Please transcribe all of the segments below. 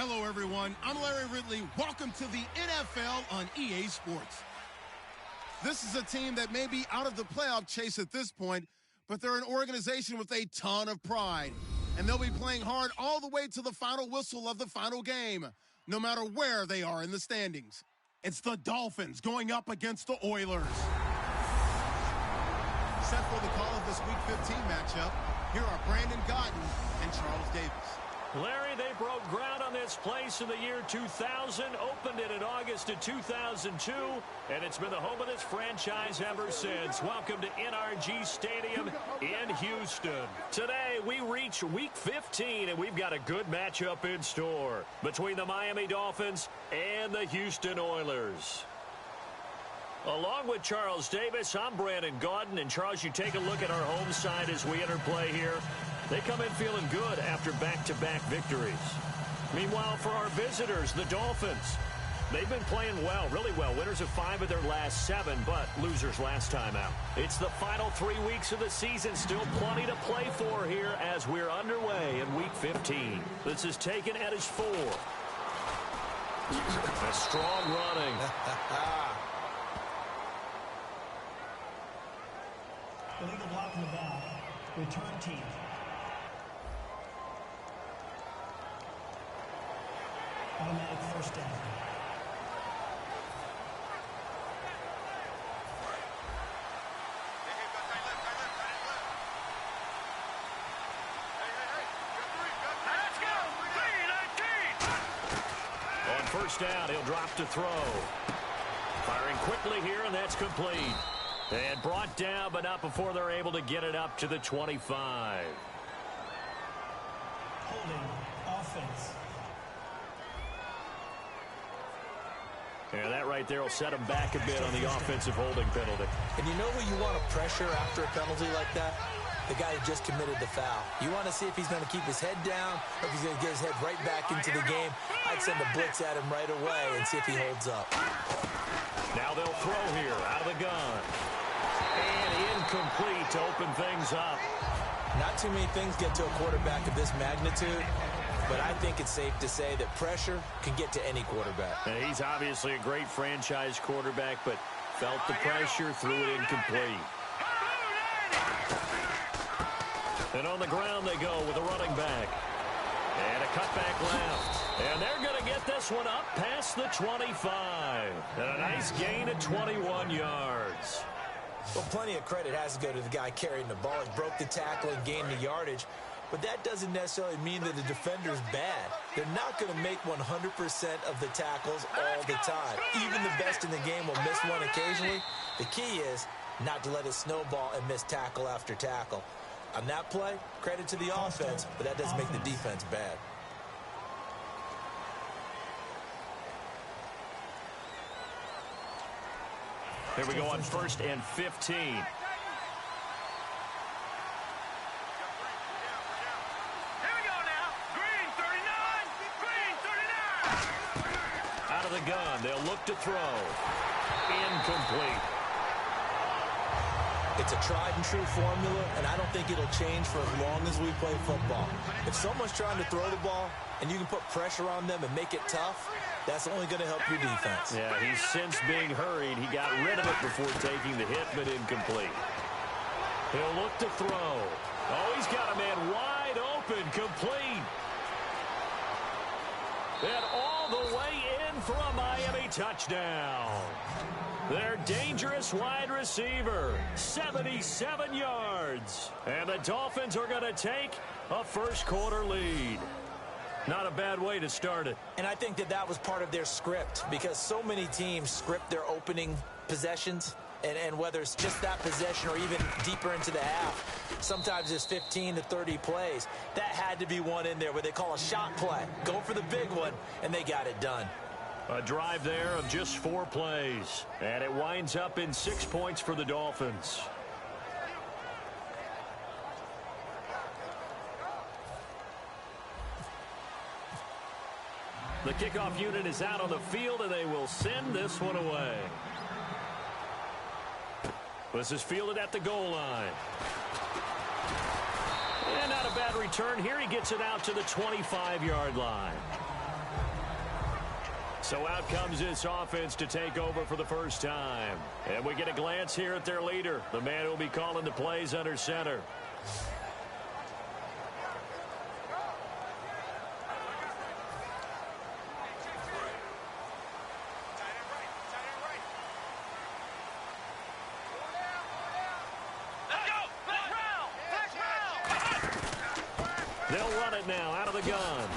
Hello, everyone. I'm Larry Ridley. Welcome to the NFL on EA Sports. This is a team that may be out of the playoff chase at this point, but they're an organization with a ton of pride. And they'll be playing hard all the way to the final whistle of the final game, no matter where they are in the standings. It's the Dolphins going up against the Oilers. Set for the call of this Week 15 matchup, here are Brandon Gaudin and Charles Davis. Larry, they broke ground on this place in the year 2000, opened it in August of 2002, and it's been the home of this franchise ever since. Welcome to NRG Stadium in Houston. Today, we reach Week 15, and we've got a good matchup in store between the Miami Dolphins and the Houston Oilers. Along with Charles Davis, I'm Brandon Gaudin, and Charles, you take a look at our home side as we enter play here. They come in feeling good after back-to-back victories. Meanwhile, for our visitors, the Dolphins, they've been playing well, really well. Winners of 5 of their last 7, but losers last time out. It's the final 3 weeks of the season. Still plenty to play for here as we're underway in Week 15. This is taken at his 4. A strong running. Illegal block in the back. Return team. Automatic first down. Let's go! 3-19! On first down, he'll drop to throw. Firing quickly here, and that's complete. And brought down, but not before they're able to get it up to the 25. Holding offense. Yeah, that right there will set him back a bit on the offensive holding penalty. And you know who you want to pressure after a penalty like that? The guy who just committed the foul. You want to see if he's going to keep his head down or if he's going to get his head right back into the game. I'd send a blitz at him right away and see if he holds up. Now they'll throw here out of the gun. And incomplete to open things up. Not too many things get to a quarterback of this magnitude, but I think it's safe to say that pressure can get to any quarterback. And he's obviously a great franchise quarterback, but felt the pressure, threw it incomplete. And on the ground they go with a running back. And a cutback left. And they're going to get this one up past the 25. And a nice gain of 21 yards. Well, plenty of credit has to go to the guy carrying the ball. He broke the tackle and gained the yardage. But that doesn't necessarily mean that the defender's bad. They're not going to make 100% of the tackles all the time. Even the best in the game will miss one occasionally. The key is not to let it snowball and miss tackle after tackle. On that play, credit to the offense, but that doesn't make the defense bad. Here we go on 1st and 15. Out of the gun, they'll look to throw. Incomplete. It's a tried-and-true formula, and I don't think it'll change for as long as we play football. If someone's trying to throw the ball and you can put pressure on them and make it tough, that's only going to help your defense. Yeah, he's since being hurried. He got rid of it before taking the hit, but incomplete. He'll look to throw. Oh, he's got a man wide open, complete. And all the way in for a Miami touchdown. Their dangerous wide receiver, 77 yards. And the Dolphins are going to take a first-quarter lead. Not a bad way to start it. And I think that was part of their script, because so many teams script their opening possessions, and whether it's just that possession or even deeper into the half, sometimes it's 15 to 30 plays. That had to be one in there where they call a shot play. Go for the big one, and they got it done. A drive there of just 4 plays. And it winds up in 6 points for the Dolphins. The kickoff unit is out on the field, and they will send this one away. This is fielded at the goal line. And not a bad return here. He gets it out to the 25-yard line. So out comes this offense to take over for the first time. And we get a glance here at their leader, the man who will be calling the plays under center. They'll run it now out of the gun.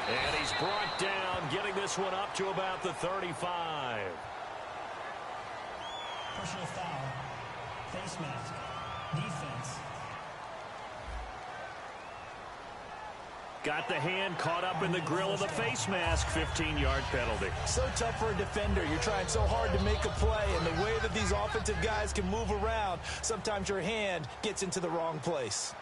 And he's brought down, getting this one up to about the 35. Personal foul. Face mask. Defense. Got the hand caught up in the grill of the face mask. 15-yard penalty. So tough for a defender. You're trying so hard to make a play, and the way that these offensive guys can move around, sometimes your hand gets into the wrong place.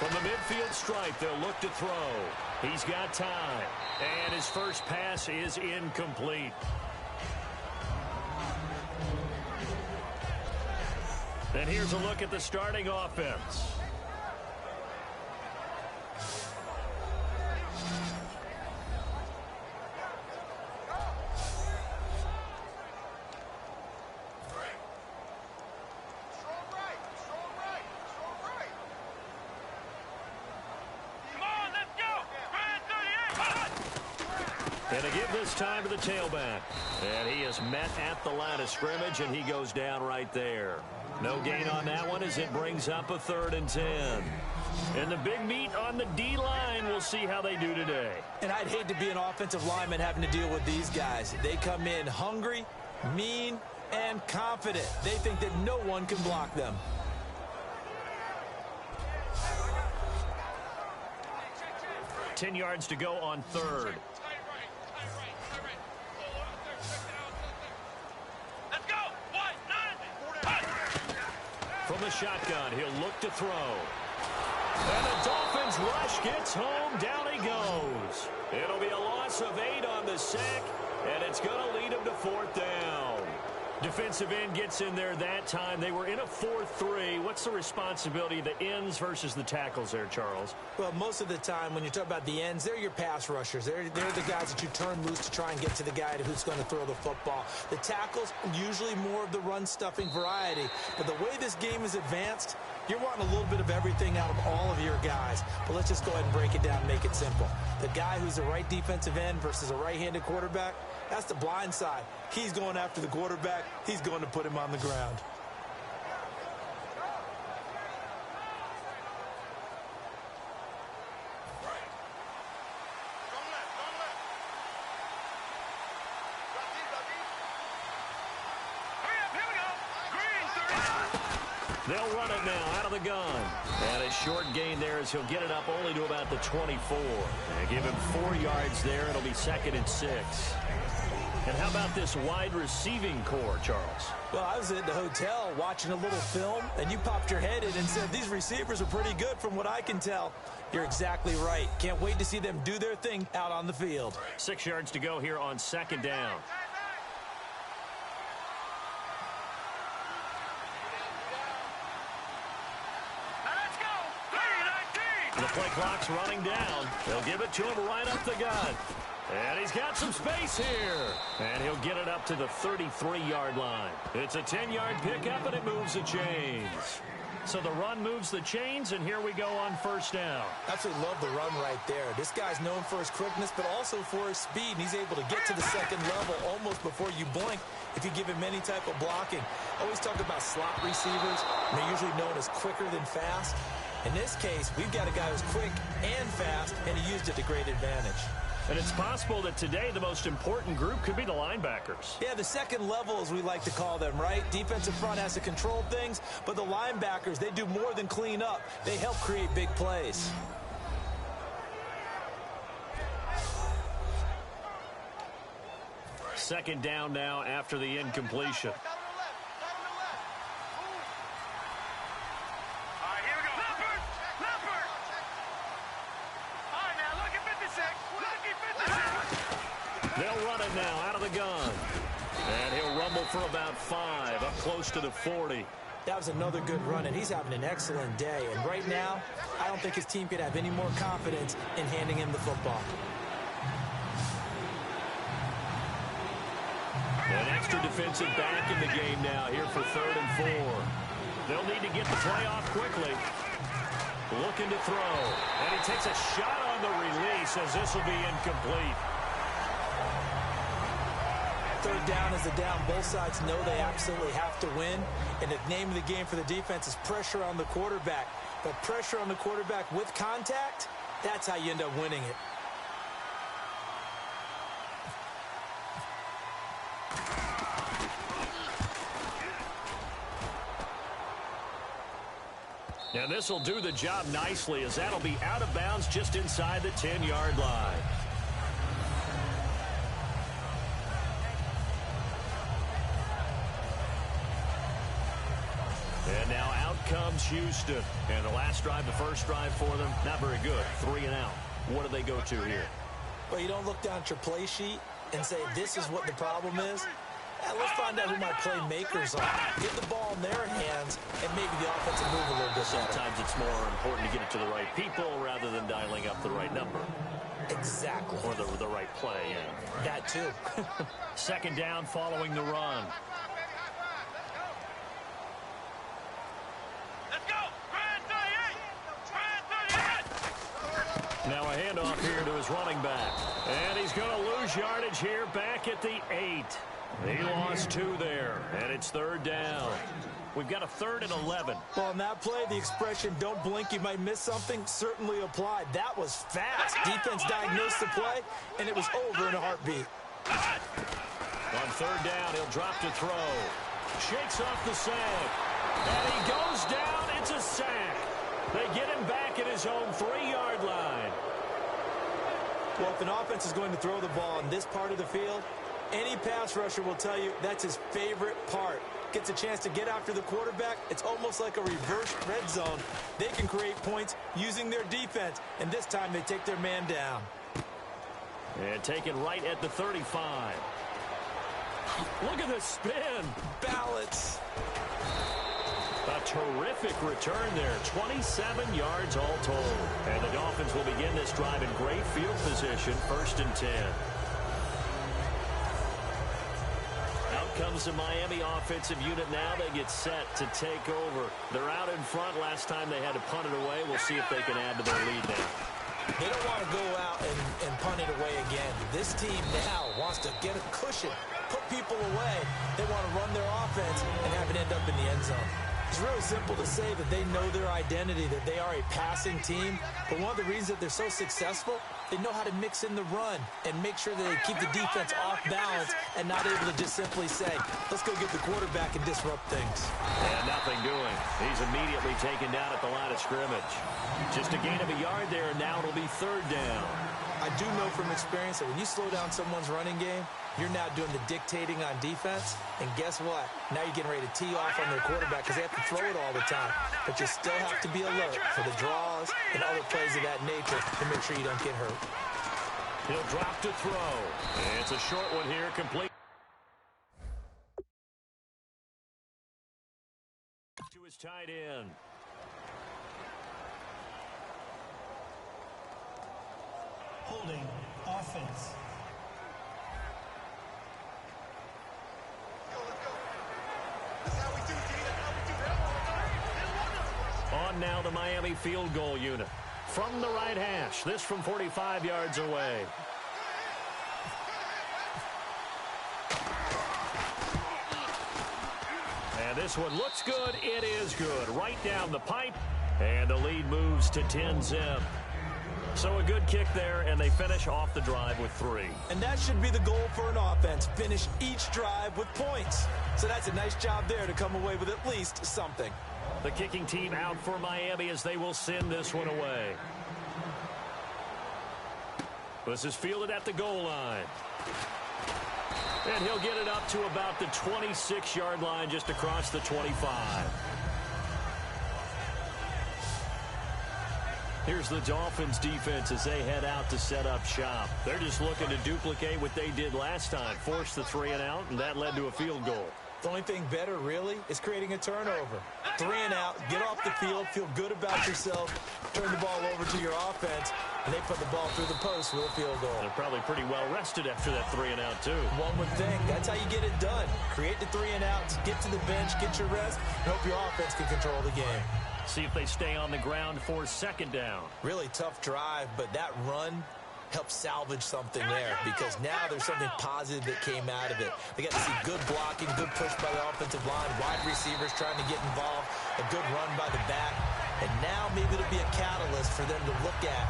From the midfield stripe, they'll look to throw. He's got time. And his first pass is incomplete. And here's a look at the starting offense. And to give this time to the tailback. And he is met at the line of scrimmage, and he goes down right there. No gain on that one as it brings up a 3rd and 10. And the big meat on the D-line, we'll see how they do today. And I'd hate to be an offensive lineman having to deal with these guys. They come in hungry, mean, and confident. They think that no one can block them. Ten yards to go on 3rd. From the shotgun, he'll look to throw. And the Dolphins rush gets home. Down he goes. It'll be a loss of 8 on the sack, and it's going to lead him to 4th down. Defensive end gets in there that time. They were in a 4-3. What's the responsibility of the ends versus the tackles there, Charles? Well, most of the time when you talk about the ends, they're your pass rushers. They're the guys that you turn loose to try and get to the guy who's going to throw the football. The tackles, usually more of the run-stuffing variety. But the way this game is advanced, you're wanting a little bit of everything out of all of your guys. But let's just go ahead and break it down and make it simple. The guy who's a right defensive end versus a right-handed quarterback, that's the blind side. He's going after the quarterback. He's going to put him on the ground. They'll run it now out of the gun. And a short gain there as he'll get it up only to about the 24. And give him 4 yards there. It'll be 2nd and 6. And how about this wide receiving core, Charles? Well, I was at the hotel watching a little film, and you popped your head in and said, these receivers are pretty good from what I can tell. You're exactly right. Can't wait to see them do their thing out on the field. 6 yards to go here on 2nd down. The play clock's running down. They'll give it to him right up the gut. And he's got some space here. And he'll get it up to the 33-yard line. It's a 10-yard pickup, and it moves the chains. So the run moves the chains, and here we go on 1st down. Absolutely love the run right there. This guy's known for his quickness, but also for his speed. And he's able to get to the 2nd level almost before you blink if you give him any type of blocking. Always talk about slot receivers. They're usually known as quicker than fast. In this case, we've got a guy who's quick and fast, and he used it to great advantage. And it's possible that today the most important group could be the linebackers. Yeah, the 2nd level, as we like to call them, right? Defensive front has to control things, but the linebackers, they do more than clean up. They help create big plays. Second down now after the incompletion. They'll run it now out of the gun. And he'll rumble for about 5, up close to the 40. That was another good run, and he's having an excellent day. And right now, I don't think his team could have any more confidence in handing him the football. An extra defensive back in the game now here for 3rd and 4. They'll need to get the play off quickly. Looking to throw. And he takes a shot on the release as this will be incomplete. 3rd down is the down. Both sides know they absolutely have to win. And the name of the game for the defense is pressure on the quarterback. But pressure on the quarterback with contact, that's how you end up winning it. And this will do the job nicely as that'll be out of bounds just inside the 10-yard line. And now out comes Houston. And the last drive, the first drive for them, not very good. 3 and out. What do they go to here? Well, you don't look down at your play sheet and say, this is what the problem is. Let's find out who my playmakers are. Get the ball in their hands, and maybe the offense will move a little bit better. Sometimes it's more important to get it to the right people rather than dialing up the right number. Exactly. Or the right play, yeah. That too. 2nd down following the run. Let's go! Grand 38! Now a handoff here to his running back. And he's going to lose yardage here back at the 8. He lost 2 there, and it's 3rd down. We've got a 3rd and 11. Well, on that play, the expression, don't blink, you might miss something, certainly applied. That was fast. Defense diagnosed the play, and it was over in a heartbeat. On 3rd down, he'll drop to throw. Shakes off the sack. And he goes down. It's a sack. They get him back at his own 3-yard line. Well, if an offense is going to throw the ball in this part of the field, any pass rusher will tell you that's his favorite part. Gets a chance to get after the quarterback. It's almost like a reverse red zone. They can create points using their defense, and this time they take their man down. And taken right at the 35. Look at the spin. Balance. A terrific return there. 27 yards all told. And the Dolphins will begin this drive in great field position. 1st and 10. Comes the Miami offensive unit now. They get set to take over. They're out in front. Last time they had to punt it away. We'll see if they can add to their lead now. They don't want to go out and punt it away again. This team now wants to get a cushion, put people away. They want to run their offense and have it end up in the end zone. It's really simple to say that they know their identity, that they are a passing team. But one of the reasons that they're so successful, they know how to mix in the run and make sure that they keep the defense off balance and not able to just simply say, let's go get the quarterback and disrupt things. And nothing doing. He's immediately taken down at the line of scrimmage. Just a gain of a yard there, and now it'll be 3rd down. I do know from experience that when you slow down someone's running game, you're now doing the dictating on defense. And guess what? Now you're getting ready to tee off on their quarterback because they have to throw it all the time. But you still have to be alert for the draws and other plays of that nature to make sure you don't get hurt. He'll drop to throw. And it's a short one here, complete. To his tight end. Holding offense. On now the Miami field goal unit. From the right hash. This from 45 yards away. And this one looks good. It is good. Right down the pipe. And the lead moves to 10-zip. So a good kick there, and they finish off the drive with 3. And that should be the goal for an offense. Finish each drive with points. So that's a nice job there to come away with at least something. The kicking team out for Miami as they will send this one away. This is fielded at the goal line. And he'll get it up to about the 26-yard line just across the 25. Here's the Dolphins defense as they head out to set up shop. They're just looking to duplicate what they did last time. Force the 3 and out, and that led to a field goal. The only thing better, really, is creating a turnover. 3 and out, get off the field, feel good about yourself, turn the ball over to your offense, and they put the ball through the post with a field goal. They're probably pretty well rested after that 3 and out, too. One would think. That's how you get it done. Create the 3 and outs, get to the bench, get your rest, and hope your offense can control the game. See if they stay on the ground for 2nd down. Really tough drive, but that run help salvage something there because now there's something positive that came out of it. They got to see good blocking, good push by the offensive line, wide receivers trying to get involved, a good run by the back, and now maybe it'll be a catalyst for them to look at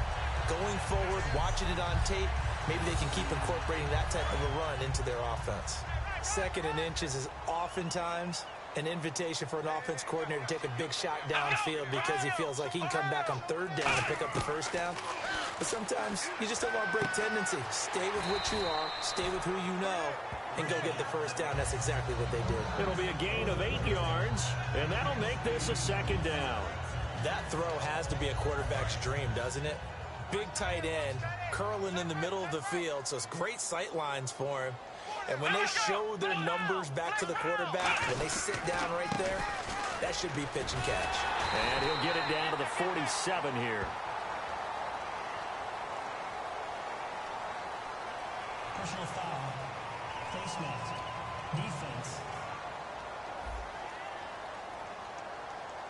going forward, watching it on tape. Maybe they can keep incorporating that type of a run into their offense. 2nd and inches is oftentimes an invitation for an offense coordinator to take a big shot downfield because he feels like he can come back on 3rd down and pick up the 1st down. But sometimes you just don't want to break tendency. Stay with what you are, stay with who you know, and go get the 1st down. That's exactly what they did. It'll be a gain of 8 yards, and that'll make this a 2nd down. That throw has to be a quarterback's dream, doesn't it? Big tight end, curling in the middle of the field, so it's great sight lines for him. And when they show their numbers back to the quarterback, when they sit down right there, that should be pitch and catch. And he'll get it down to the 47 here. Personal foul. Face mask. Defense.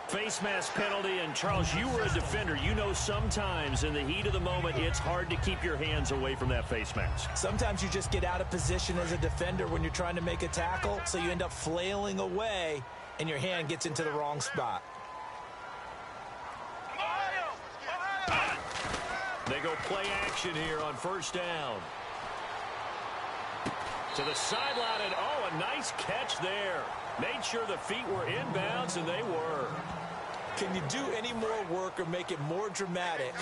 Face mask penalty, and Charles, you were a defender. You know sometimes in the heat of the moment, it's hard to keep your hands away from that face mask. Sometimes you just get out of position as a defender when you're trying to make a tackle, so you end up flailing away, and your hand gets into the wrong spot. They go play action here on 1st down. To the sideline, and a nice catch there. Made sure the feet were inbounds, and they were. Can you do any more work or make it more dramatic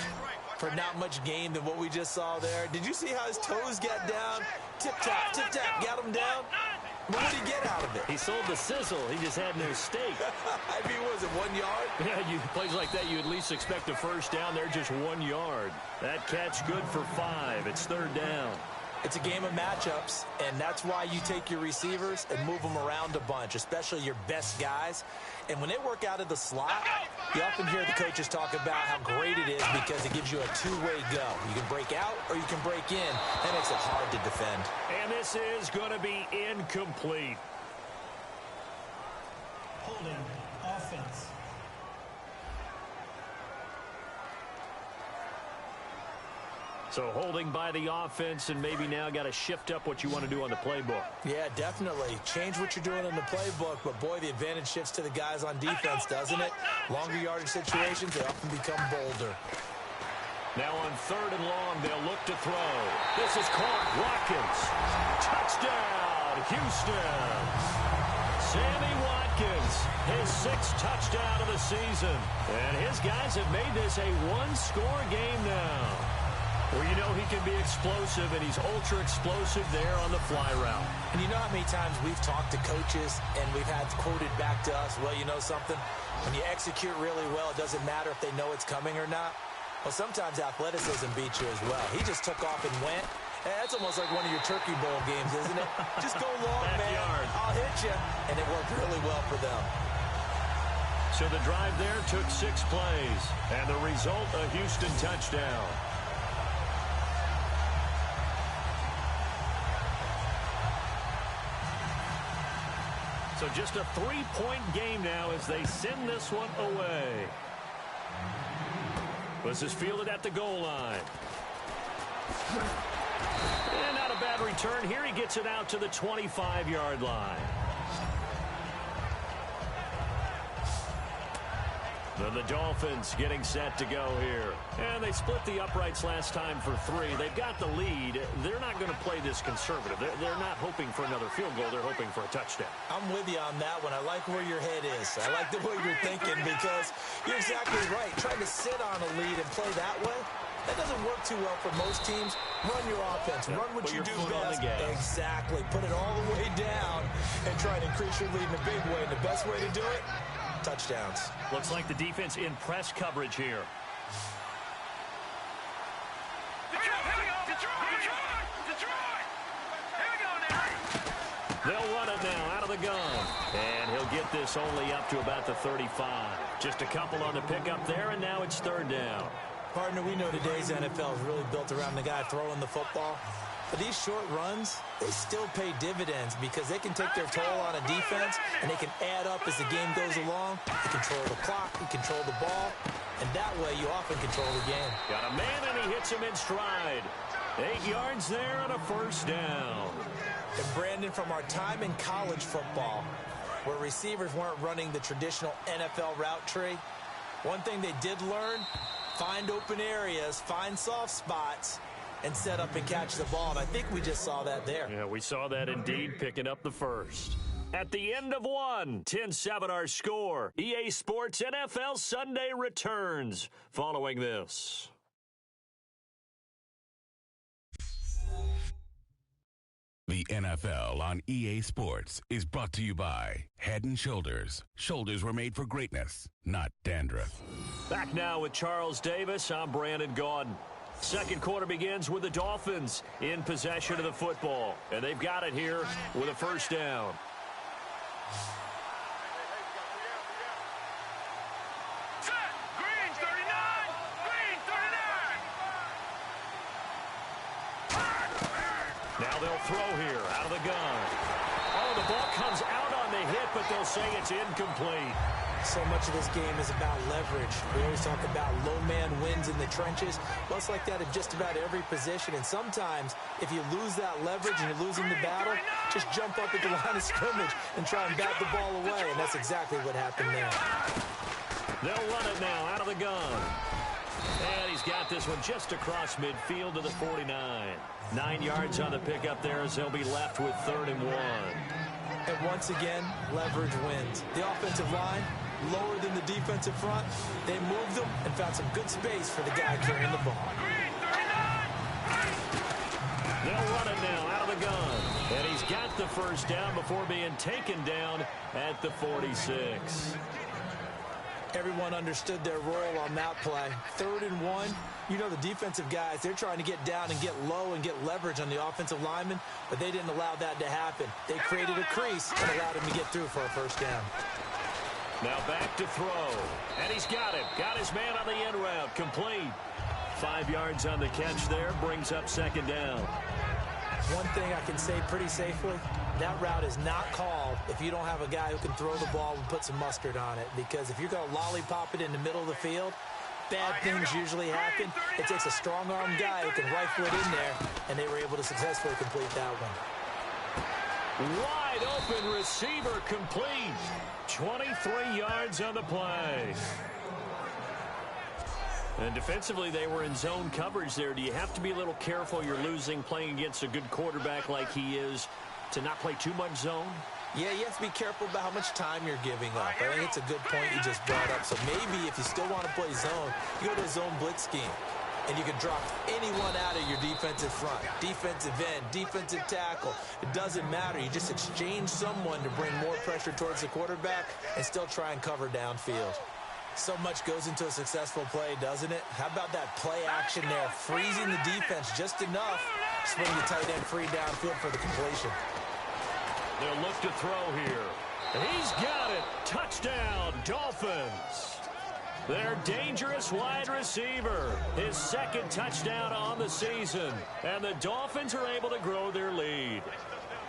for not much gain than what we just saw there? Did you see how his toes got down? Tip-tap, got him down. But what did he get out of it? He sold the sizzle. He just had no steak. I mean, was it 1 yard? Yeah, plays like that, you at least expect a 1st down. They're just 1 yard. That catch good for 5. It's 3rd down. It's a game of matchups, and that's why you take your receivers and move them around a bunch, especially your best guys. And when they work out of the slot, you often hear the coaches talk about how great it is because it gives you a two-way go. You can break out or you can break in. That makes it hard to defend. And this is going to be incomplete. Holding. Offense. So holding by the offense, and maybe now got to shift up what you want to do on the playbook. Yeah, definitely. Change what you're doing in the playbook, but boy, the advantage shifts to the guys on defense, doesn't it? Longer yardage situations, they often become bolder. Now on 3rd and long, they'll look to throw. This is caught. Watkins. Touchdown, Houston. Sammy Watkins, his 6th touchdown of the season. And his guys have made this a one-score game now. Well, you know he can be explosive, and he's ultra-explosive there on the fly route. And you know how many times we've talked to coaches, and we've had quoted back to us, well, you know something? When you execute really well, it doesn't matter if they know it's coming or not. Well, sometimes athleticism beats you as well. He just took off and went. That's almost like one of your Turkey Bowl games, isn't it? Just go long, man. I'll hit you. And it worked really well for them. So the drive there took 6 plays, and the result, a Houston touchdown. So just a 3-point game now as they send this one away. This is fielded at the goal line. And not a bad return. Here he gets it out to the 25-yard line. Then the Dolphins getting set to go here. And they split the uprights last time for 3. They've got the lead. They're not going to play this conservative. They're not hoping for another field goal. They're hoping for a touchdown. I'm with you on that one. I like where your head is. I like the way you're thinking because you're exactly right. Trying to sit on a lead and play that way, that doesn't work too well for most teams. Run your offense. Run what you do best. Exactly. Put it all the way down and try and increase your lead in a big way. And the best way to do it, touchdowns. Looks like the defense in press coverage here. They'll run it now out of of the gun. And he'll get this only up to about the 35. Just a couple on the pickup there, and now it's third down. Partner, we know today's NFL is really built around the guy throwing the football. But these short runs, they still pay dividends because they can take their toll on a defense, and they can add up as the game goes along. You control the clock, you control the ball, and that way you often control the game. Got a man, and he hits him in stride. 8 yards there on a first down. And Brandon, from our time in college football, where receivers weren't running the traditional NFL route tree, one thing they did learn, find open areas, find soft spots, and set up and catch the ball. And I think we just saw that there. Yeah, we saw that indeed, picking up the first. At the end of one, 10-7 our score. EA Sports NFL Sunday returns following this. The NFL on EA Sports is brought to you by Head & Shoulders. Shoulders were made for greatness, not dandruff. Back now with Charles Davis. I'm Brandon Gaudin. Second quarter begins with the Dolphins in possession of the football. And they've got it here with a first down. Set. Green 39. Green 39. Now they'll throw here out of the gun. Oh, the ball comes out on the hit, but they'll say it's incomplete. So much of this game is about leverage. We always talk about low man wins in the trenches. Well, it's like that in just about every position. And sometimes, if you lose that leverage and you're losing the battle, just jump up at the line of scrimmage and try and bat the ball away. And that's exactly what happened there. They'll run it now out of the gun. And he's got this one just across midfield to the 49. 9 yards on the pickup there as they'll be left with 3rd and 1. And once again, leverage wins. The offensive line, lower than the defensive front. They moved them and found some good space for the guy carrying the ball. They'll run it now out of the gun. And he's got the first down before being taken down at the 46. Everyone understood their role on that play. 3rd and 1. You know the defensive guys, they're trying to get down and get low and get leverage on the offensive lineman, but they didn't allow that to happen. They created a crease and allowed him to get through for a first down. Now back to throw. And he's got it. Got his man on the end route. Complete. 5 yards on the catch there. Brings up 2nd down. One thing I can say pretty safely, that route is not called if you don't have a guy who can throw the ball and put some mustard on it. Because if you're going to lollipop it in the middle of the field, bad things usually happen. It takes a strong-armed guy who can rifle it in there, and they were able to successfully complete that one. Wide open receiver complete. 23 yards on the play. And defensively, they were in zone coverage there. Do you have to be a little careful? You're losing playing against a good quarterback like he is to not play too much zone? Yeah, you have to be careful about how much time you're giving up. I think it's a good point you just brought up. So maybe if you still want to play zone, you go to a zone blitz scheme. And you can drop anyone out of your defensive front, defensive end, defensive tackle. It doesn't matter. You just exchange someone to bring more pressure towards the quarterback and still try and cover downfield. So much goes into a successful play, doesn't it? How about that play action there, freezing the defense just enough, swing the tight end free downfield for the completion. They'll look to throw here. And he's got it. Touchdown, Dolphins. Their dangerous wide receiver. His 2nd touchdown on the season. And the Dolphins are able to grow their lead.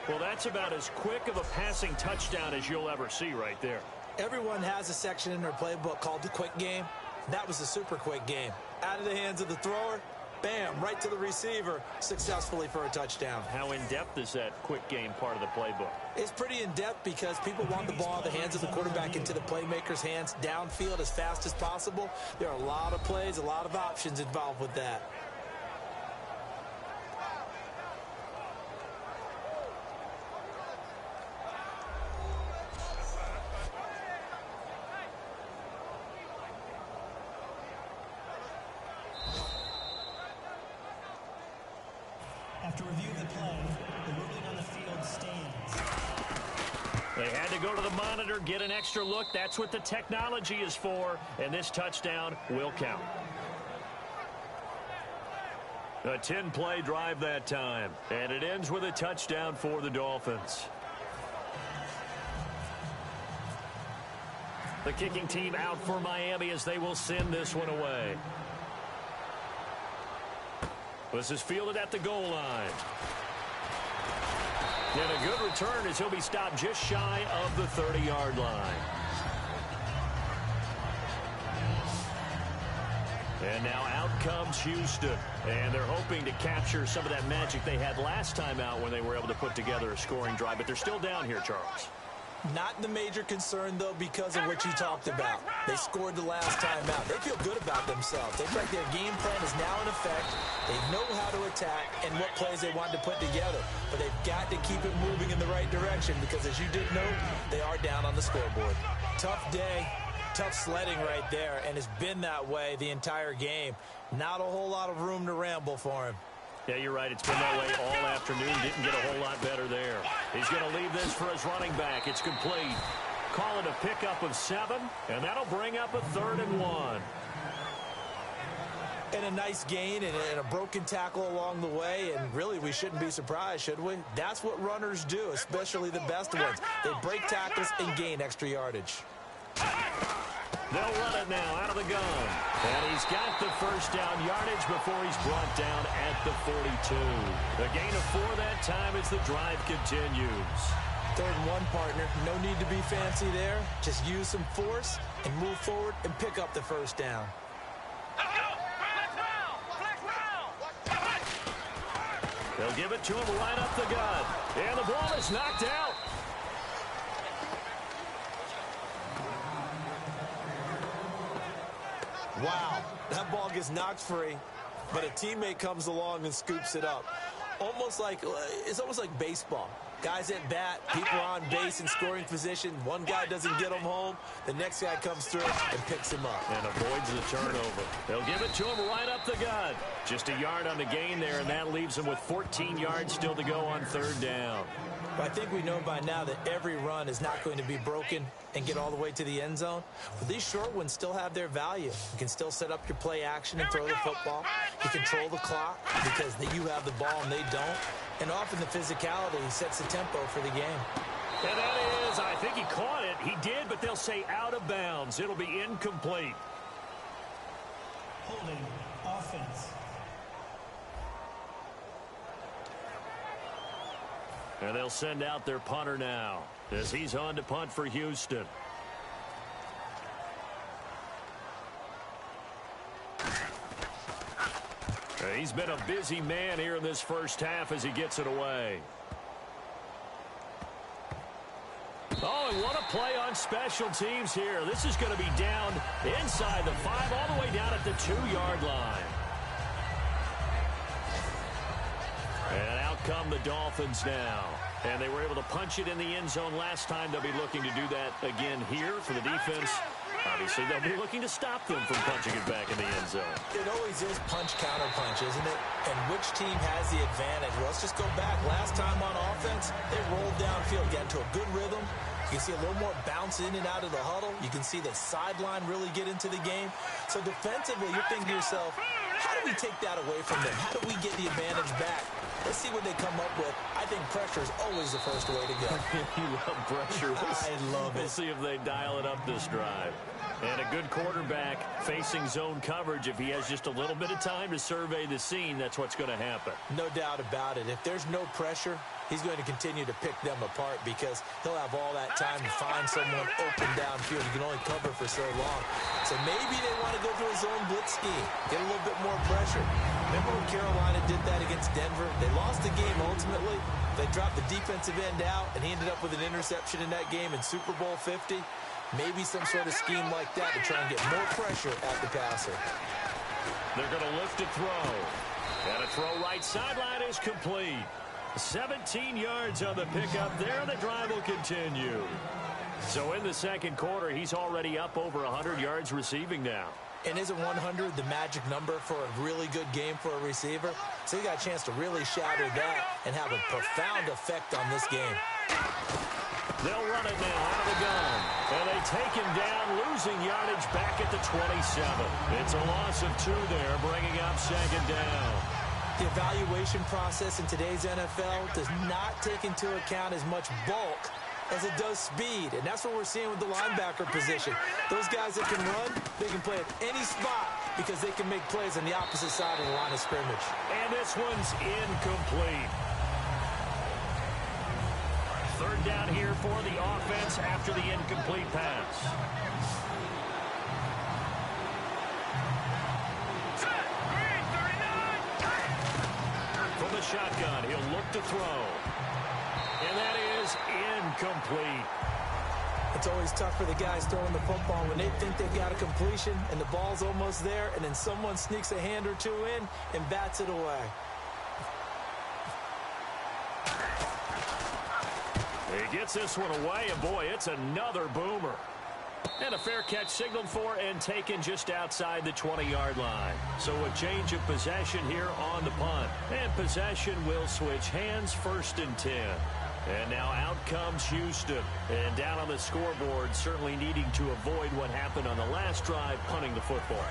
Well, that's about as quick of a passing touchdown as you'll ever see right there. Everyone has a section in their playbook called the quick game. That was the super quick game. Out of the hands of the thrower, bam, right to the receiver, successfully for a touchdown. How in-depth is that quick game part of the playbook? It's pretty in-depth because people want the ball in the hands of the quarterback into the playmaker's hands downfield as fast as possible. There are a lot of plays, a lot of options involved with that. After reviewing the play, the ruling on the field stands. They had to go to the monitor, get an extra look. That's what the technology is for, and this touchdown will count. A 10-play drive that time, and it ends with a touchdown for the Dolphins. The kicking team out for Miami as they will send this one away. This is fielded at the goal line. And a good return as he'll be stopped just shy of the 30-yard line. And now out comes Houston. And they're hoping to capture some of that magic they had last time out when they were able to put together a scoring drive. But they're still down here, Charles. Not the major concern, though, because of what you talked about. They scored the last time out. They feel good about themselves. They feel like their game plan is now in effect. They know how to attack and what plays they want to put together. But they've got to keep it moving in the right direction because, as you did note, they are down on the scoreboard. Tough day. Tough sledding right there, and it's been that way the entire game. Not a whole lot of room to ramble for him. Yeah, you're right. It's been that way all afternoon. Didn't get a whole lot better there. He's going to leave this for his running back. It's complete. Call it a pickup of 7, and that'll bring up a 3rd and 1. And a nice gain and a broken tackle along the way, and really we shouldn't be surprised, should we? That's what runners do, especially the best ones. They break tackles and gain extra yardage. They'll run it now out of the gun. And he's got the first down yardage before he's brought down at the 42. A gain of 4 that time as the drive continues. 3rd and 1, partner. No need to be fancy there. Just use some force and move forward and pick up the first down. They'll give it to him right up the gut. And the ball is knocked out. Wow, that ball gets knocked free, but a teammate comes along and scoops it up. It's almost like baseball. Guys at bat, people are on base in scoring position. One guy doesn't get him home. The next guy comes through and picks him up. And avoids the turnover. They'll give it to him right up the gut. Just a yard on the gain there, and that leaves him with 14 yards still to go on 3rd down. But I think we know by now that every run is not going to be broken and get all the way to the end zone. But these short ones still have their value. You can still set up your play action and throw the football. You control the clock because you have the ball and they don't. And often the physicality sets the tempo for the game. And that is, I think he caught it. He did, but they'll say out of bounds. It'll be incomplete. Holding offense. And they'll send out their punter now as he's on to punt for Houston. He's been a busy man here in this first half as he gets it away. Oh, and what a play on special teams here. This is going to be down inside the 5, all the way down at the 2-yard line. And out come the Dolphins now. And they were able to punch it in the end zone last time. They'll be looking to do that again here for the defense. Obviously, they'll be looking to stop them from punching it back in the end zone. It always is punch-counter-punch, isn't it? And which team has the advantage? Well, let's just go back. Last time on offense, they rolled downfield, got into a good rhythm. You can see a little more bounce in and out of the huddle. You can see the sideline really get into the game. So defensively, you're thinking to yourself, how do we take that away from them? How do we get the advantage back? Let's see what they come up with. I think pressure is always the first way to go. You love pressure. I love it. We'll see if they dial it up this drive. And a good quarterback facing zone coverage. If he has just a little bit of time to survey the scene, that's what's going to happen. No doubt about it. If there's no pressure, he's going to continue to pick them apart because he'll have all that time to find someone open downfield. You can only cover for so long. So maybe they want to go to a zone blitz scheme, get a little bit more pressure. Remember when Carolina did that against Denver? They lost the game ultimately. They dropped the defensive end out, and he ended up with an interception in that game in Super Bowl 50. Maybe some sort of scheme like that to try and get more pressure at the passer. They're going to lift a throw. And a throw right sideline is complete. 17 yards on the pickup there. The drive will continue. So in the second quarter, he's already up over 100 yards receiving now. And isn't 100 the magic number for a really good game for a receiver? So he got a chance to really shatter that and have a profound effect on this game. They'll run it now out of the gun. And they take him down, losing yardage back at the 27. It's a loss of 2 there, bringing up second down. The evaluation process in today's NFL does not take into account as much bulk as it does speed, and that's what we're seeing with the linebacker position. Those guys that can run, they can play at any spot because they can make plays on the opposite side of the line of scrimmage. And this one's incomplete. Third down here for the offense after the incomplete pass. Set. Green, 39. From the shotgun, he'll look to throw. And that is incomplete. It's always tough for the guys throwing the football when they think they've got a completion and the ball's almost there, and then someone sneaks a hand or two in and bats it away. He gets this one away, and boy, it's another boomer. And a fair catch signaled for and taken just outside the 20-yard line. So a change of possession here on the punt. And possession will switch hands, 1st and 10. And now out comes Houston. And down on the scoreboard, certainly needing to avoid what happened on the last drive, punting the football.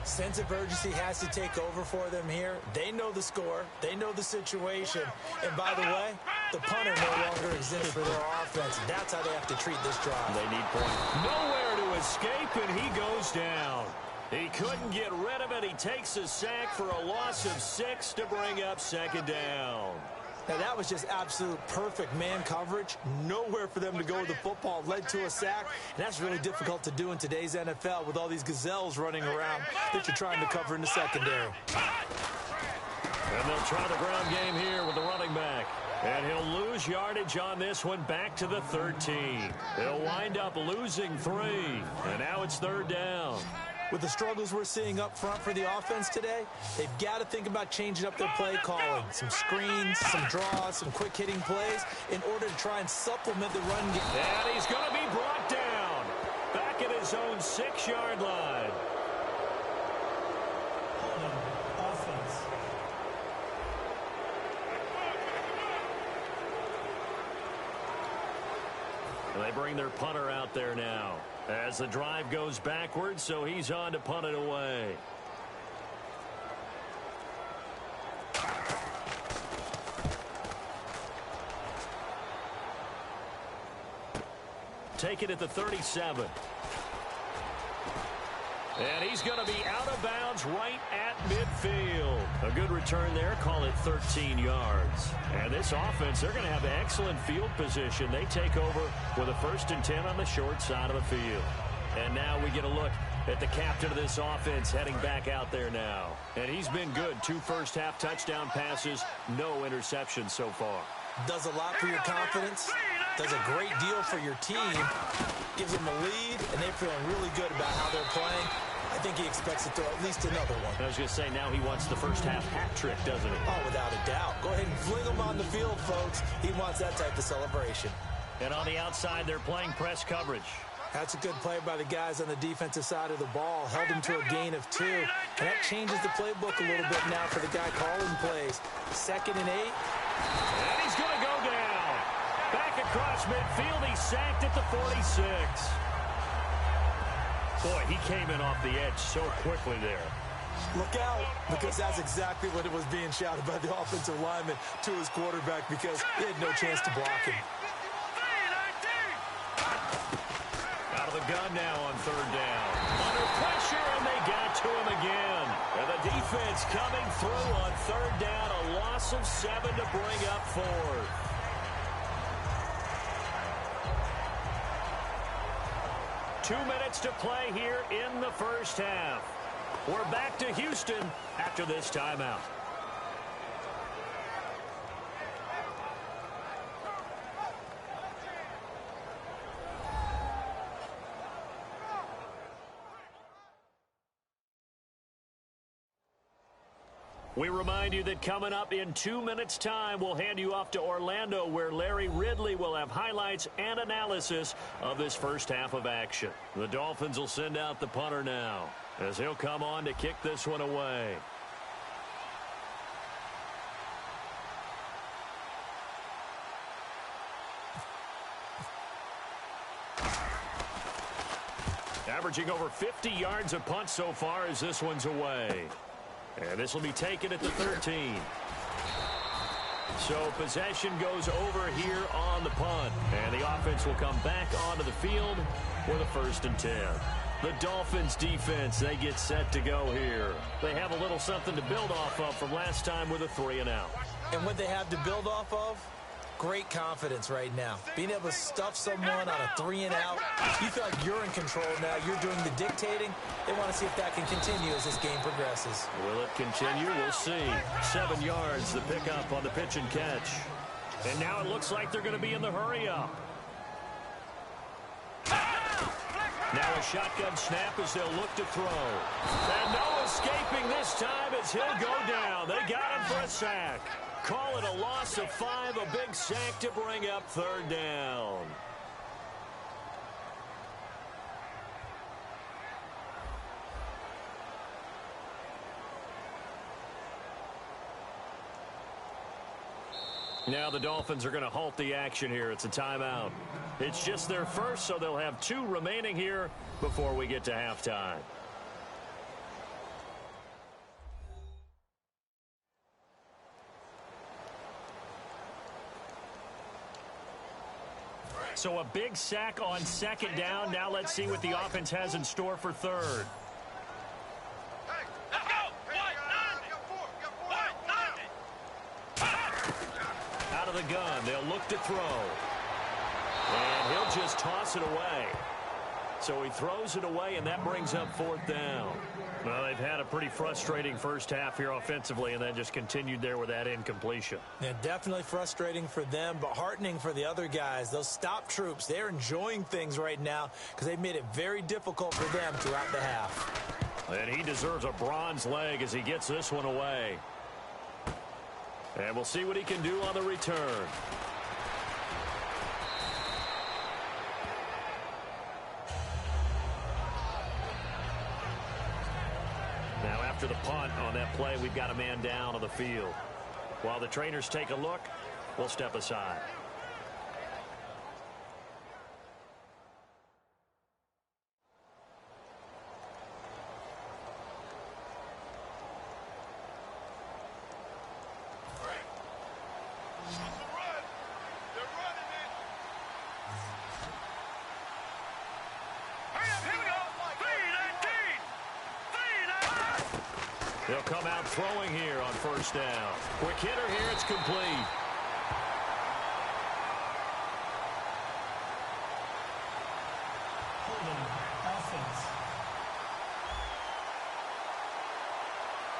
Sense of urgency has to take over for them here. They know the score. They know the situation. And by the way, the punter no longer exists for their offense. That's how they have to treat this drive. They need points. Nowhere to escape, and he goes down. He couldn't get rid of it. He takes a sack for a loss of 6 to bring up 2nd down. Now, that was just absolute perfect man coverage. Nowhere for them to go with the football. Led to a sack, and that's really difficult to do in today's NFL with all these gazelles running around that you're trying to cover in the secondary. And they'll try the ground game here with the running back. And he'll lose yardage on this one back to the 13. He'll wind up losing 3. And now it's 3rd down. With the struggles we're seeing up front for the offense today, they've got to think about changing up their play calling. Some screens, some draws, some quick-hitting plays in order to try and supplement the run game. And he's going to be brought down back at his own 6-yard line. Offense. And they bring their punter out there now as the drive goes backwards, so he's on to punt it away. Take it at the 37. And he's going to be out of bounds right at midfield. A good return there. Call it 13 yards. And this offense, they're going to have excellent field position. They take over with a 1st and 10 on the short side of the field. And now we get a look at the captain of this offense heading back out there now. And he's been good. 2 first-half touchdown passes, no interceptions so far. Does a lot for your confidence. Does a great deal for your team. Gives them a lead, and they're feeling really good about how they're playing. I think he expects to throw at least another one. I was going to say, now he wants the first-half hat trick, doesn't he? Oh, without a doubt. Go ahead and fling him on the field, folks. He wants that type of celebration. And on the outside, they're playing press coverage. That's a good play by the guys on the defensive side of the ball. Held him to a gain of 2. And that changes the playbook a little bit now for the guy calling plays. 2nd and 8. And he's going to go down. Back across midfield, he's sacked at the 46. Boy, he came in off the edge so quickly there. Look out, because that's exactly what it was being shouted by the offensive lineman to his quarterback because he had no chance to block him. Out of the gun now on 3rd down. Under pressure, and they got to him again. And the defense coming through on 3rd down. A loss of 7 to bring up 4th. Two minutes to play here in the first half. We're back to Houston after this timeout. We remind you that coming up in 2 minutes' time, we'll hand you off to Orlando, where Larry Ridley will have highlights and analysis of this first half of action. The Dolphins will send out the punter now, as he'll come on to kick this one away. Averaging over 50 yards a punt so far as this one's away. And this will be taken at the 13. So possession goes over here on the punt. And the offense will come back onto the field with a 1st and 10. The Dolphins defense, they get set to go here. They have a little something to build off of from last time with a 3-and-out. And what they have to build off of? Great confidence right now. Being able to stuff someone on a 3-and-out. You feel like you're in control now. You're doing the dictating. They want to see if that can continue as this game progresses. Will it continue? We'll see. 7 yards, the pickup on the pitch and catch. And now it looks like they're going to be in the hurry-up. Now a shotgun snap as they'll look to throw. And no escaping this time as he'll go down. They got him for a sack. Call it a loss of 5, a big sack to bring up 3rd down. Now the Dolphins are going to halt the action here. It's a timeout. It's just their first, so they'll have 2 remaining here before we get to halftime. So a big sack on 2nd down. Now let's see what the offense has in store for 3rd. Out of the gun, they'll look to throw. And he'll just toss it away. So he throws it away, and that brings up 4th down. Well, they've had a pretty frustrating first half here offensively, and then just continued there with that incompletion. Yeah, definitely frustrating for them, but heartening for the other guys. Those stop troops, they're enjoying things right now because they've made it very difficult for them throughout the half. And he deserves a bronze leg as he gets this one away. And we'll see what he can do on the return. Now after the punt on that play, we've got a man down on the field. While the trainers take a look, we'll step aside. They'll come out throwing here on 1st down. Quick hitter here, it's complete.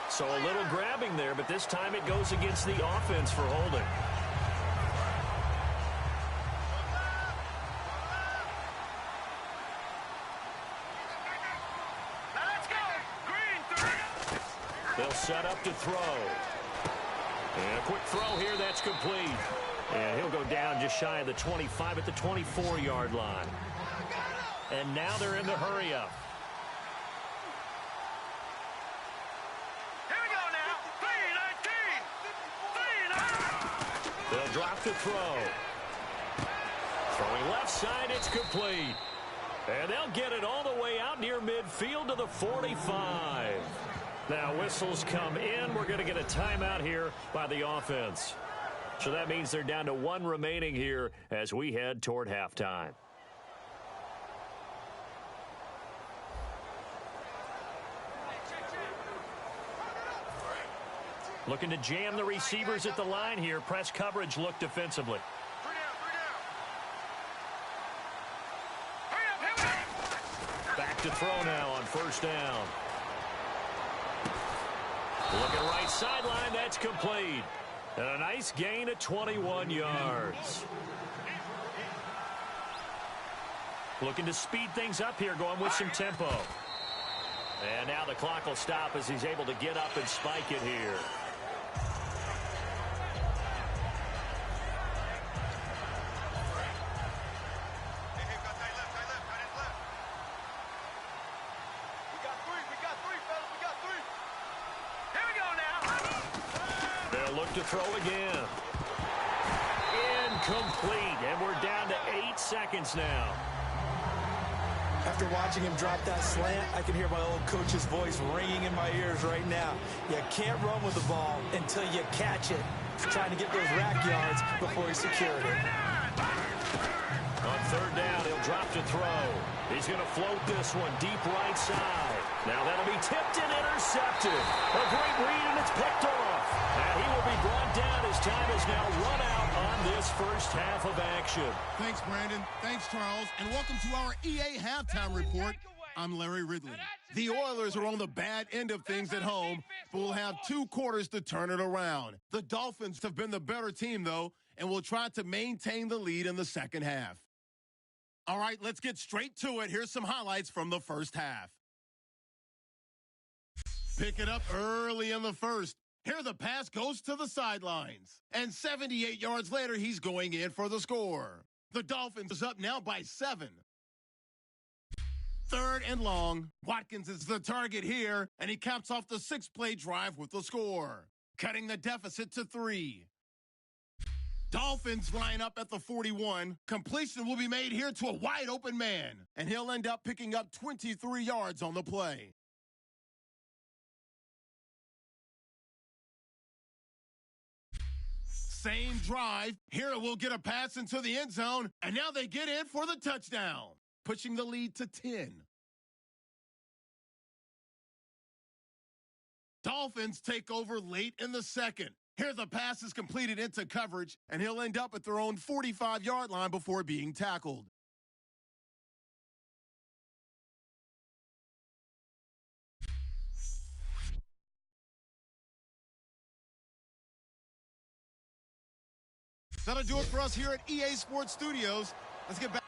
So a little grabbing there, but this time it goes against the offense for holding. They'll set up to throw. And a quick throw here, that's complete. And he'll go down just shy of the 25 at the 24-yard line. And now they're in the hurry-up. Here we go now. 3-19. They'll drop to throw. Throwing left side, it's complete. And they'll get it all the way out near midfield to the 45. Now whistles come in. We're going to get a timeout here by the offense. So that means they're down to 1 remaining here as we head toward halftime. Looking to jam the receivers at the line here. Press coverage look defensively. Back to throw now on 1st down. Looking right sideline, that's complete. And a nice gain of 21 yards. Looking to speed things up here, going with some tempo. And now the clock will stop as he's able to get up and spike it here. To throw again. Incomplete. And we're down to 8 seconds now. After watching him drop that slant, I can hear my old coach's voice ringing in my ears right now. You can't run with the ball until you catch it. He's trying to get those rack yards before he secured it. On third down, he'll drop to throw. He's going to float this one deep right side. Now that'll be tipped and intercepted. A great read, and it's picked off. And he will be brought down. His time is now run out on this first half of action. Thanks, Brandon. Thanks, Charles. And welcome to our EA Halftime Report. I'm Larry Ridley. The Oilers are on the bad end of things at home, but will have 2 quarters to turn it around. The Dolphins have been the better team, though, and will try to maintain the lead in the second half. All right, let's get straight to it. Here's some highlights from the first half. Pick it up early in the first. Here the pass goes to the sidelines. And 78 yards later, he's going in for the score. The Dolphins is up now by 7. Third and long. Watkins is the target here, and he caps off the 6-play drive with the score, cutting the deficit to 3. Dolphins line up at the 41. Completion will be made here to a wide-open man, and he'll end up picking up 23 yards on the play. Same drive. Here we'll get a pass into the end zone, and now they get in for the touchdown, pushing the lead to 10. Dolphins take over late in the second. Here the pass is completed into coverage, and he'll end up at their own 45-yard line before being tackled. That'll do it for us here at EA Sports Studios. Let's get back.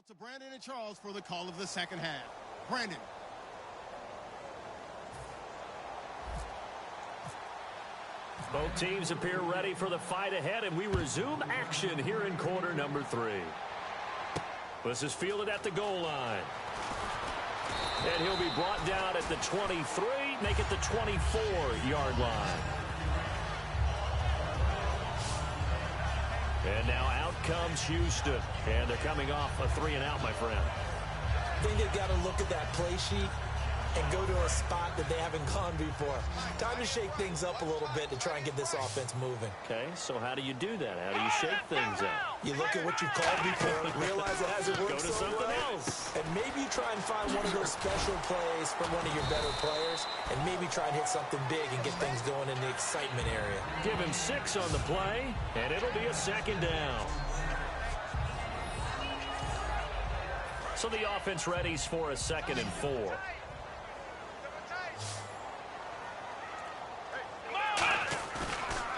to Brandon and Charles for the call of the second half. Brandon. Both teams appear ready for the fight ahead, and we resume action here in quarter number 3. This is fielded at the goal line. And he'll be brought down at the 23, make it the 24-yard line. And now out comes Houston. And they're coming off a 3-and-out, my friend. I think they've got to look at that play sheet and go to a spot that they haven't gone before. Time to shake things up a little bit to try and get this offense moving. Okay, so how do you do that? How do you shake things up? You look at what you've called before, realize it hasn't worked so well. Go to something else. And maybe you try and find one of those special plays from one of your better players, and maybe try and hit something big and get things going in the excitement area. Give him 6 on the play, and it'll be a second down. So the offense readies for a 2nd and 4.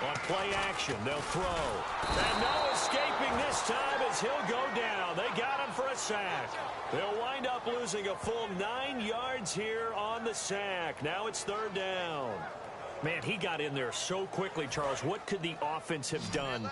On play action, they'll throw. And no escaping this time as he'll go down. They got him for a sack. They'll wind up losing a full 9 yards here on the sack. Now it's 3rd down. Man, he got in there so quickly, Charles. What could the offense have done?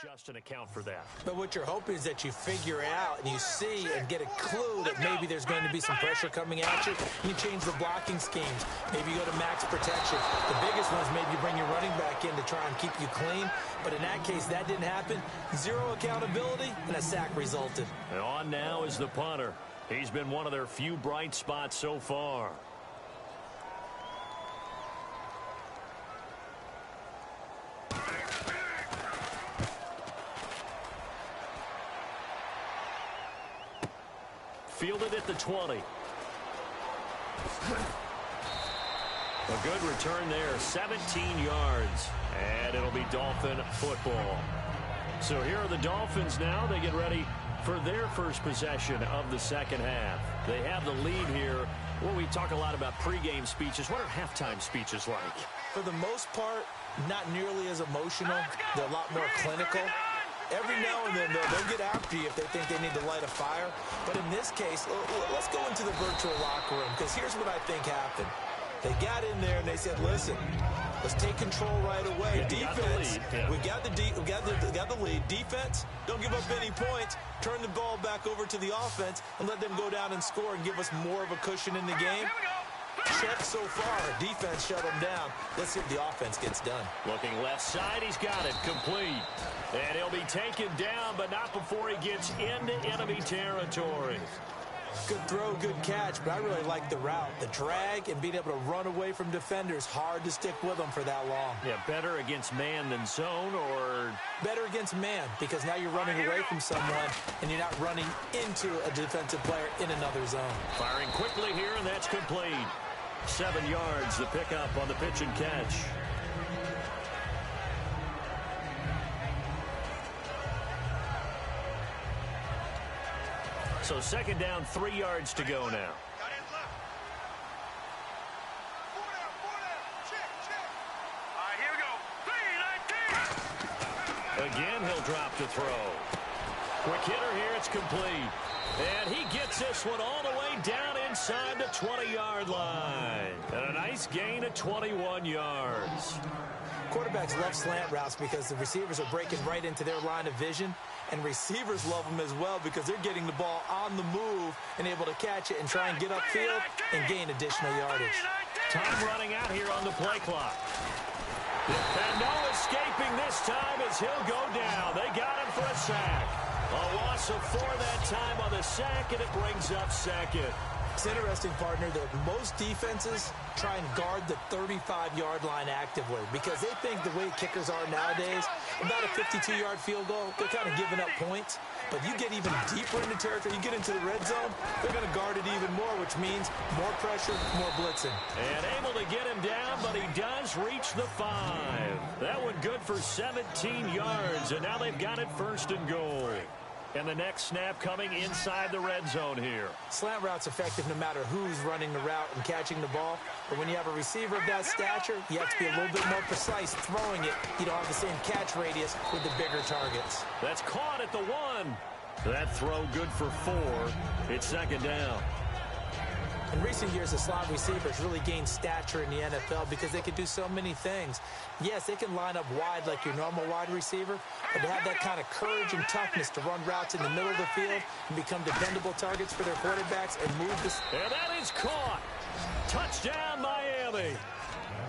Just an account for that. But what you're hoping is that you figure it out and you see and get a clue that maybe there's going to be some pressure coming at you. You change the blocking schemes. Maybe you go to max protection. The biggest one is maybe you bring your running back in to try and keep you clean. But in that case, that didn't happen. 0 accountability, and a sack resulted. And on now is the punter. He's been one of their few bright spots so far. Fielded at the 20. A good return there, 17 yards. And it'll be Dolphin football. So here are the Dolphins now. They get ready for their first possession of the second half. They have the lead here. Well, we talk a lot about pregame speeches. What are halftime speeches like? For the most part, not nearly as emotional. They're a lot more clinical. Every now and then, they'll get after you if they think they need to light a fire. But in this case, let's go into the virtual locker room, because here's what I think happened. They got in there and they said, listen, let's take control right away. Defense, we got the lead. Defense, don't give up any points. Turn the ball back over to the offense and let them go down and score and give us more of a cushion in the game. Check so far. Defense shut him down. Let's see if the offense gets done. Looking left side, he's got it complete. And he'll be taken down, but not before he gets into enemy territory. Good throw, good catch, but I really like the route. The drag and being able to run away from defenders, hard to stick with them for that long. Yeah, better against man than zone, or? Better against man, because now you're running away from someone and you're not running into a defensive player in another zone. Firing quickly here, and that's complete. 7 yards, the pickup on the pitch and catch. So 2nd down, 3 yards to go now. Again, he'll drop to throw. Quick hitter here, it's complete. And he gets this one all the way down inside the 20-yard line. And a nice gain of 21 yards. Quarterbacks love slant routes because the receivers are breaking right into their line of vision. And receivers love them as well because they're getting the ball on the move and able to catch it and try and get upfield and gain additional yardage. Time running out here on the play clock. And no escaping this time as he'll go down. They got him for a sack. A loss of 4 that time on the sack, and it brings up 2nd. It's interesting, partner, that most defenses try and guard the 35-yard line actively because they think the way kickers are nowadays, about a 52-yard field goal, they're kind of giving up points. But you get even deeper into territory, you get into the red zone, they're going to guard it even more, which means more pressure, more blitzing. And able to get him down, but he does reach the 5. That one good for 17 yards, and now they've got it 1st and goal. And the next snap coming inside the red zone here. Slant route's effective no matter who's running the route and catching the ball. But when you have a receiver of that stature, you have to be a little bit more precise throwing it. You don't have the same catch radius with the bigger targets. That's caught at the 1. That throw good for 4. It's second down. In recent years, the slot receivers really gained stature in the NFL because they can do so many things. Yes, they can line up wide like your normal wide receiver, but to have that kind of courage and toughness to run routes in the middle of the field and become dependable targets for their quarterbacks and move this. And that is caught. Touchdown, Miami.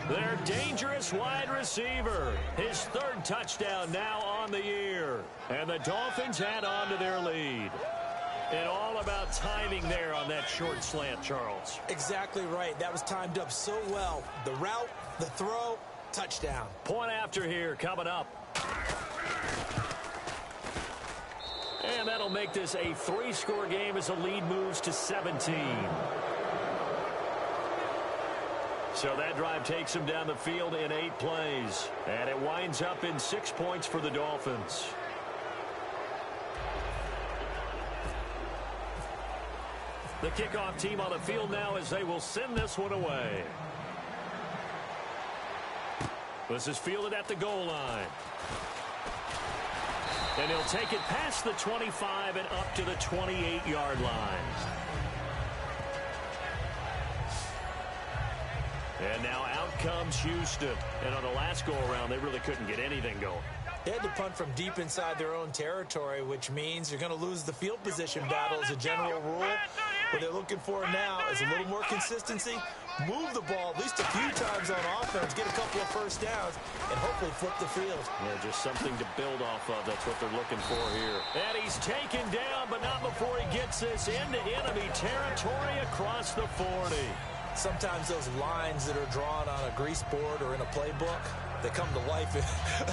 Their dangerous wide receiver. His 3rd touchdown now on the year. And the Dolphins add on to their lead. And all about timing there on that short slant, Charles. Exactly right. That was timed up so well. The route, the throw, touchdown. Point after here coming up. And that'll make this a 3-score game as the lead moves to 17. So that drive takes them down the field in 8 plays. And it winds up in 6 points for the Dolphins. The kickoff team on the field now as they will send this one away. This is fielded at the goal line. And he'll take it past the 25 and up to the 28-yard line. And now out comes Houston. And on the last go-around, they really couldn't get anything going. They had to punt from deep inside their own territory, which means you're going to lose the field position battle as a general rule. What they're looking for now is a little more consistency, move the ball at least a few times on offense, get a couple of first downs, and hopefully flip the field. Yeah, just something to build off of. That's what they're looking for here. And he's taken down, but not before he gets this into enemy territory across the 40. Sometimes those lines that are drawn on a grease board or in a playbook, they come to life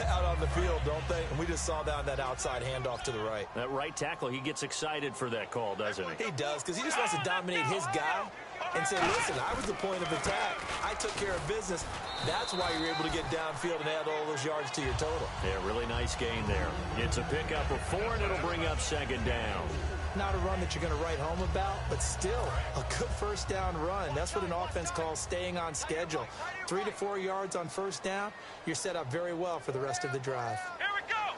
out on the field, don't they? And we just saw that outside handoff to the right. That right tackle, he gets excited for that call, doesn't he? He does, because he just wants to dominate his guy and say, listen, I was the point of attack. I took care of business. That's why you're able to get downfield and add all those yards to your total. Yeah, really nice gain there. It's a pickup of 4, and it'll bring up second down. Not a run that you're going to write home about, but still a good first down run. That's what an offense calls staying on schedule. 3 to 4 yards on first down, you're set up very well for the rest of the drive. Here we go.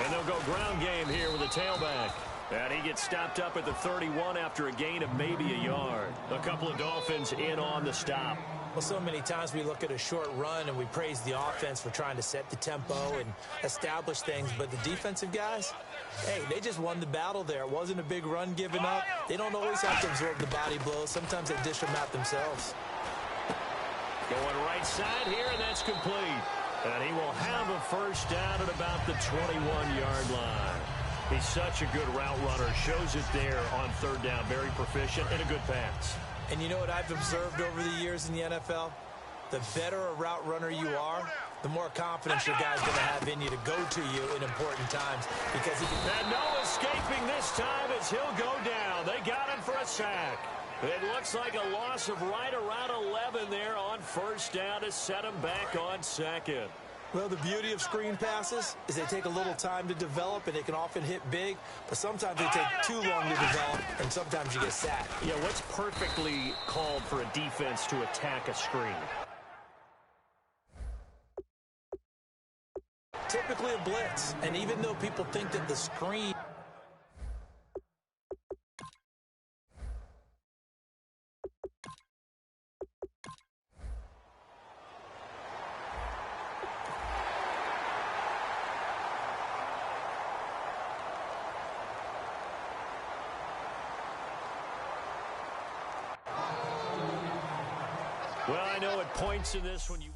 And they'll go ground game here with a tailback. And he gets stopped up at the 31 after a gain of maybe a yard. A couple of Dolphins in on the stop. Well, so many times we look at a short run and we praise the offense for trying to set the tempo and establish things, but the defensive guys, hey, they just won the battle there. It wasn't a big run given up. They don't always have to absorb the body blows. Sometimes they dish them out themselves. Going right side here, and that's complete. And he will have a first down at about the 21-yard line. He's such a good route runner. Shows it there on third down. Very proficient and a good pass. And you know what I've observed over the years in the NFL? The better a route runner you are, the more confidence your guy's going to have in you to go to you in important times because he can... And no escaping this time as he'll go down. They got him for a sack. It looks like a loss of right around 11 there on first down to set him back on second. Well, the beauty of screen passes is they take a little time to develop, and they can often hit big, but sometimes they take too long to develop, and sometimes you get sacked. Yeah, what's perfectly called for a defense to attack a screen? Typically a blitz, and even though people think that the screen... Well, I know at points in this when you...